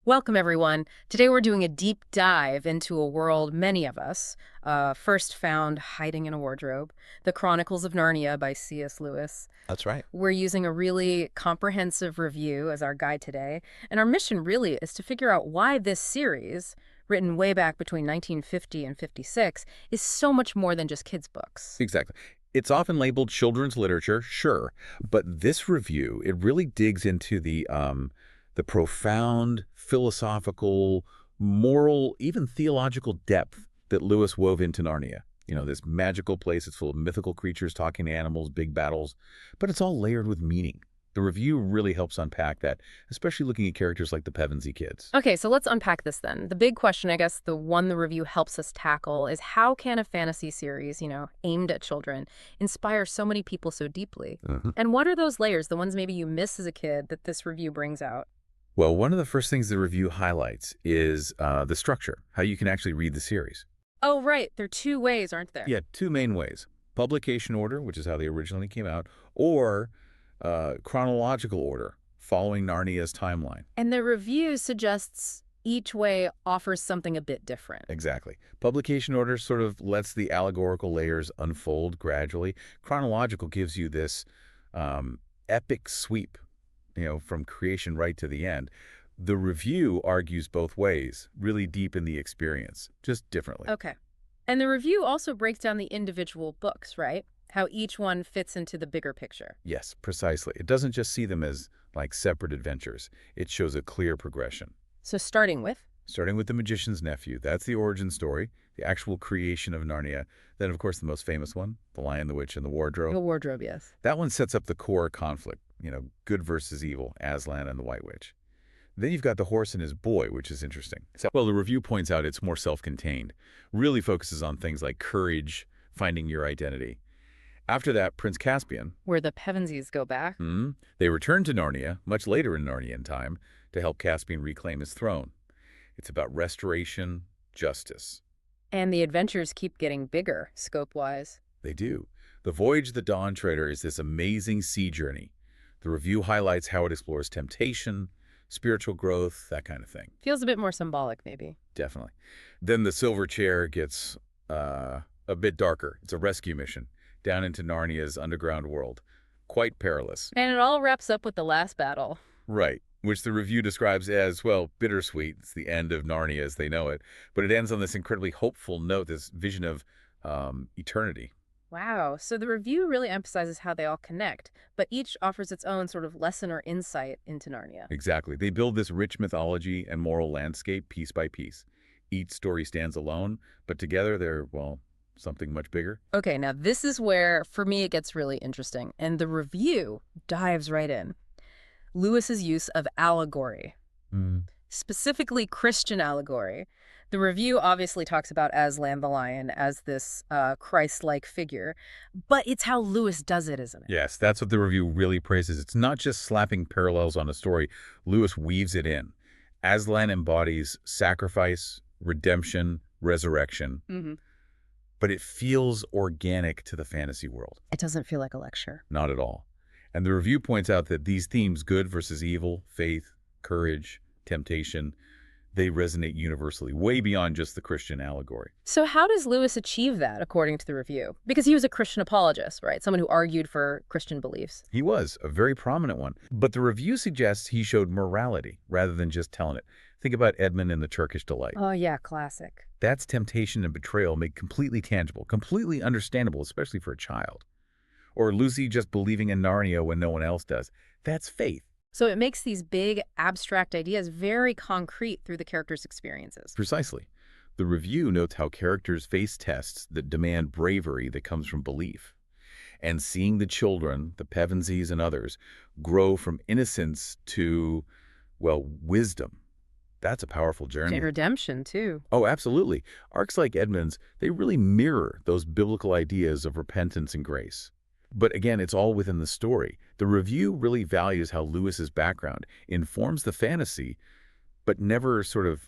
Welcome, everyone. Today we're doing a deep dive into a world many of us first found hiding in a wardrobe, The Chronicles of Narnia by C.S. Lewis. That's right. We're using a really comprehensive review as our guide today, and our mission really is to figure out why this series, written way back between 1950 and 56, is so much more than just kids' books. Exactly. It's often labeled children's literature, sure, but this review, it really digs into the profound philosophical, moral, even theological depth that Lewis wove into Narnia. You know, this magical place, it's full of mythical creatures, talking to animals, big battles, but it's all layered with meaning. The review really helps unpack that, especially looking at characters like the Pevensey kids. Okay, so let's unpack this then. The big question, I guess, the one the review helps us tackle is how can a fantasy series, aimed at children, inspire so many people so deeply? Mhm. And what are those layers, the ones maybe you miss as a kid that this review brings out? Well, one of the first things the review highlights is the structure, how you can actually read the series. Oh, right. There are two ways, aren't there? Yeah, two main ways. Publication order, which is how they originally came out, or chronological order, following Narnia's timeline. And the review suggests each way offers something a bit different. Exactly. Publication order sort of lets the allegorical layers unfold gradually. Chronological gives you this epic sweep, from creation right to the end. The review argues both ways, really deep in the experience, just differently. Okay. And the review also breaks down the individual books, right? How each one fits into the bigger picture. Yes, precisely. It doesn't just see them as like separate adventures. It shows a clear progression. So starting with? Starting with the magician's nephew, that's the origin story, the actual creation of Narnia. Then, of course, the most famous one, The Lion, the Witch, and the Wardrobe. The wardrobe, yes. That one sets up the core conflict, good versus evil, Aslan and the White Witch. Then you've got The Horse and His Boy, which is interesting. Well, the review points out it's more self-contained, really focuses on things like courage, finding your identity. After that, Prince Caspian. Where the Pevensies go back. They return to Narnia, much later in Narnian time, to help Caspian reclaim his throne. It's about restoration, justice. And the adventures keep getting bigger, scope-wise. They do. The Voyage of the Dawn Treader is this amazing sea journey. The review highlights how it explores temptation, spiritual growth, that kind of thing. Feels a bit more symbolic, maybe. Definitely. Then the Silver Chair gets a bit darker. It's a rescue mission down into Narnia's underground world. Quite perilous. And it all wraps up with the last battle. Right, which the review describes as, well, bittersweet. It's the end of Narnia as they know it. But it ends on this incredibly hopeful note, this vision of eternity. Wow, so the review really emphasizes how they all connect, but each offers its own sort of lesson or insight into Narnia. Exactly. They build this rich mythology and moral landscape piece by piece. Each story stands alone, but together they're, well, something much bigger. Okay, now this is where, for me, it gets really interesting, and the review dives right in. Lewis's use of allegory, specifically Christian allegory. The review obviously talks about Aslan the Lion as this Christ-like figure, but it's how Lewis does it, isn't it? Yes, that's what the review really praises. It's not just slapping parallels on a story. Lewis weaves it in. Aslan embodies sacrifice, redemption, resurrection, but it feels organic to the fantasy world. It doesn't feel like a lecture. Not at all. And the review points out that these themes, good versus evil, faith, courage, temptation, they resonate universally, way beyond just the Christian allegory. So how does Lewis achieve that, according to the review? Because he was a Christian apologist, right? Someone who argued for Christian beliefs. He was a very prominent one. But the review suggests he showed morality rather than just telling it. Think about Edmund in The Turkish Delight. Oh, yeah, classic. That's temptation and betrayal made completely tangible, completely understandable, especially for a child. Or Lucy just believing in Narnia when no one else does. That's faith. So it makes these big, abstract ideas very concrete through the characters' experiences. Precisely. The review notes how characters face tests that demand bravery that comes from belief. And seeing the children, the Pevensies and others, grow from innocence to, well, wisdom. That's a powerful journey. And redemption, too. Oh, absolutely. Arcs like Edmund's, they really mirror those biblical ideas of repentance and grace. But again, it's all within the story. The review really values how Lewis's background informs the fantasy, but never sort of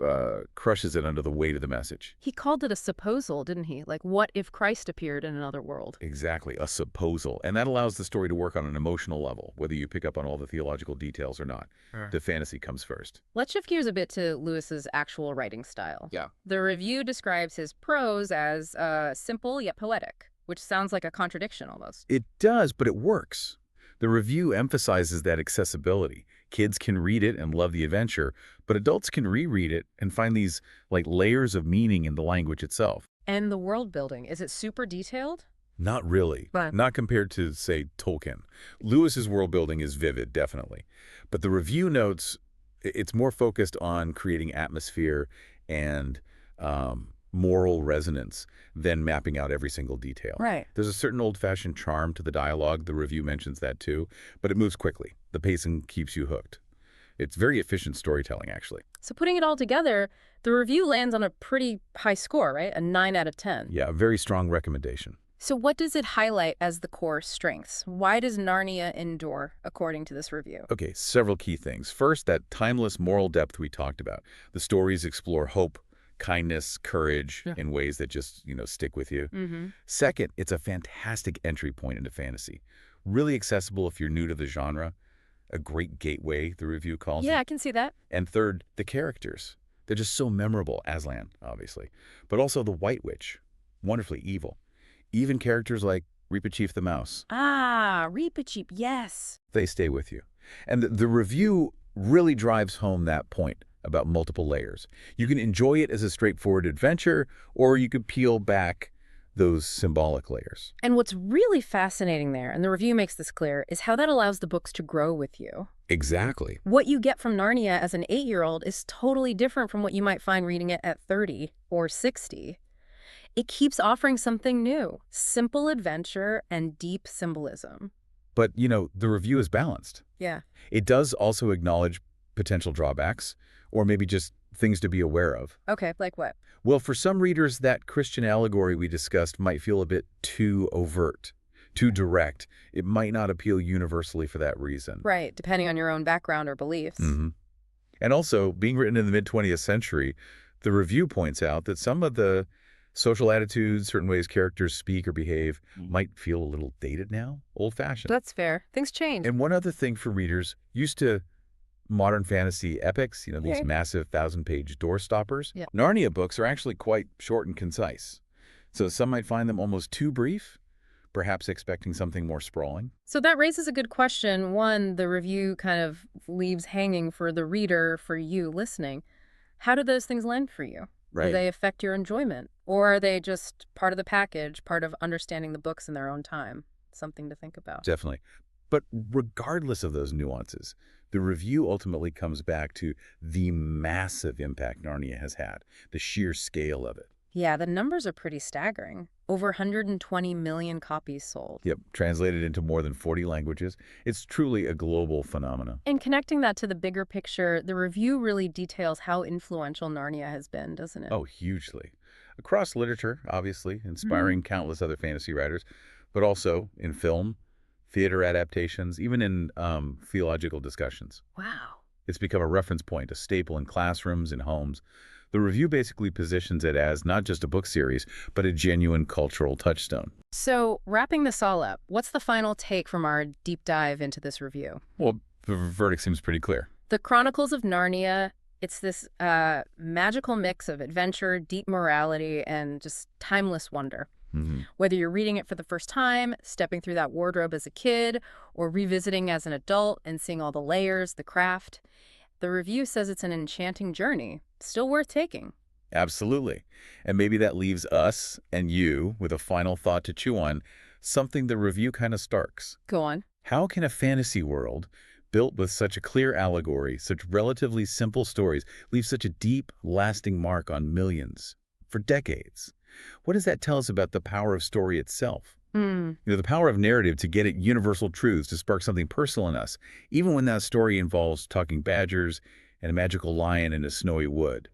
crushes it under the weight of the message. He called it a supposal, didn't he? Like, what if Christ appeared in another world? Exactly, a supposal. And that allows the story to work on an emotional level, whether you pick up on all the theological details or not. Sure. The fantasy comes first. Let's shift gears a bit to Lewis's actual writing style. Yeah. The review describes his prose as simple yet poetic, which sounds like a contradiction almost. It does, but it works. The review emphasizes that accessibility. Kids can read it and love the adventure, but adults can reread it and find these like layers of meaning in the language itself. And the world building, is it super detailed? Not really. But Not compared to, say, Tolkien. Lewis's world building is vivid, definitely. But the review notes it's more focused on creating atmosphere and moral resonance than mapping out every single detail. right. There's a certain old-fashioned charm to the dialogue. The review mentions that too, but it moves quickly. The pacing keeps you hooked. It's very efficient storytelling, actually. So putting it all together, the review lands on a pretty high score, right? A 9 out of 10. Yeah, a very strong recommendation. So what does it highlight as the core strengths? Why does Narnia endure, according to this review? Okay, several key things. First, that timeless moral depth we talked about. The stories explore hope, kindness, courage in ways that just, stick with you. Mm-hmm. Second, it's a fantastic entry point into fantasy. Really accessible if you're new to the genre. A great gateway, the review calls Yeah, it. I can see that. And third, the characters. They're just so memorable, Aslan, obviously. But also the White Witch, wonderfully evil. Even characters like Reepicheep the Mouse. Ah, Reepicheep, yes. They stay with you. And the review really drives home that point about multiple layers. You can enjoy it as a straightforward adventure, or you could peel back those symbolic layers. And what's really fascinating there, and the review makes this clear, is how that allows the books to grow with you. Exactly. What you get from Narnia as an 8-year-old is totally different from what you might find reading it at 30 or 60. It keeps offering something new, simple adventure and deep symbolism. But, the review is balanced. Yeah. It does also acknowledge potential drawbacks, or maybe just things to be aware of. Okay, like what? Well, for some readers, that Christian allegory we discussed might feel a bit too overt, too direct. It might not appeal universally for that reason. Right, depending on your own background or beliefs. Mm-hmm. And also, being written in the mid-20th century, the review points out that some of the social attitudes, certain ways characters speak or behave, might feel a little dated now, old-fashioned. That's fair. Things change. And one other thing for readers, used to modern fantasy epics, these Okay. massive 1,000-page door-stoppers. Yeah. Narnia books are actually quite short and concise. So some might find them almost too brief, perhaps expecting something more sprawling. So that raises a good question. One, the review kind of leaves hanging for the reader, for you listening. How do those things land for you? Do they affect your enjoyment? Or are they just part of the package, part of understanding the books in their own time? Something to think about. Definitely. But regardless of those nuances, the review ultimately comes back to the massive impact Narnia has had, the sheer scale of it. Yeah, the numbers are pretty staggering. Over 120 million copies sold. Yep, translated into more than 40 languages. It's truly a global phenomenon. And connecting that to the bigger picture, the review really details how influential Narnia has been, doesn't it? Oh, hugely. Across literature, obviously, inspiring countless other fantasy writers, but also in film, theater adaptations, even in theological discussions. Wow. It's become a reference point, a staple in classrooms and homes. The review basically positions it as not just a book series, but a genuine cultural touchstone. So, wrapping this all up, what's the final take from our deep dive into this review? Well, the verdict seems pretty clear. The Chronicles of Narnia, it's this magical mix of adventure, deep morality, and just timeless wonder. Mm-hmm. Whether you're reading it for the first time, stepping through that wardrobe as a kid, or revisiting as an adult and seeing all the layers, the craft, the review says it's an enchanting journey, still worth taking. Absolutely. And maybe that leaves us and you with a final thought to chew on, something the review kind of starks. Go on. How can a fantasy world built with such a clear allegory, such relatively simple stories, leave such a deep, lasting mark on millions for decades? What does that tell us about the power of story itself? The power of narrative to get at universal truths, to spark something personal in us, even when that story involves talking badgers and a magical lion in a snowy wood.